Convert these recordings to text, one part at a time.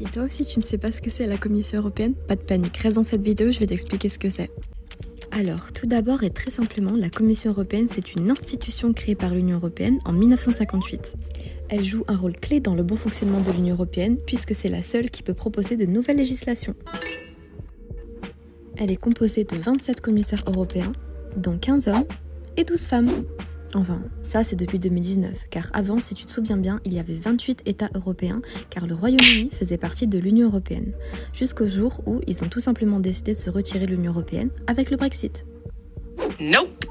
Si toi aussi tu ne sais pas ce que c'est la Commission européenne, pas de panique, reste dans cette vidéo, je vais t'expliquer ce que c'est. Alors, tout d'abord et très simplement, la Commission européenne, c'est une institution créée par l'Union européenne en 1958. Elle joue un rôle clé dans le bon fonctionnement de l'Union européenne puisque c'est la seule qui peut proposer de nouvelles législations. Elle est composée de 27 commissaires européens, dont 15 hommes et 12 femmes. Enfin, ça c'est depuis 2019, car avant, si tu te souviens bien, il y avait 28 États européens, car le Royaume-Uni faisait partie de l'Union européenne, jusqu'au jour où ils ont tout simplement décidé de se retirer de l'Union européenne avec le Brexit. Nope.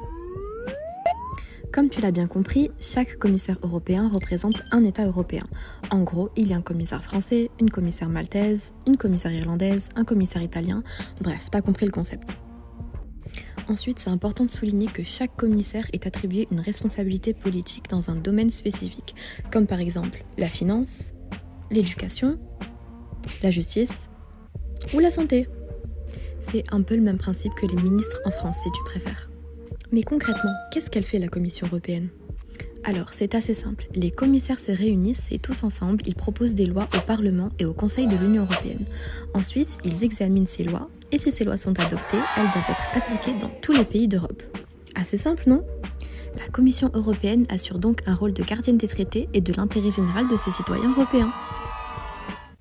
Comme tu l'as bien compris, chaque commissaire européen représente un État européen. En gros, il y a un commissaire français, une commissaire maltaise, une commissaire irlandaise, un commissaire italien, bref, t'as compris le concept. Ensuite, c'est important de souligner que chaque commissaire est attribué une responsabilité politique dans un domaine spécifique, comme par exemple la finance, l'éducation, la justice ou la santé. C'est un peu le même principe que les ministres en France, si tu préfères. Mais concrètement, qu'est-ce qu'elle fait la Commission européenne ? Alors, c'est assez simple. Les commissaires se réunissent et tous ensemble, ils proposent des lois au Parlement et au Conseil de l'Union européenne. Ensuite, ils examinent ces lois et si ces lois sont adoptées, elles doivent être appliquées dans tous les pays d'Europe. Assez simple, non ? La Commission européenne assure donc un rôle de gardienne des traités et de l'intérêt général de ses citoyens européens.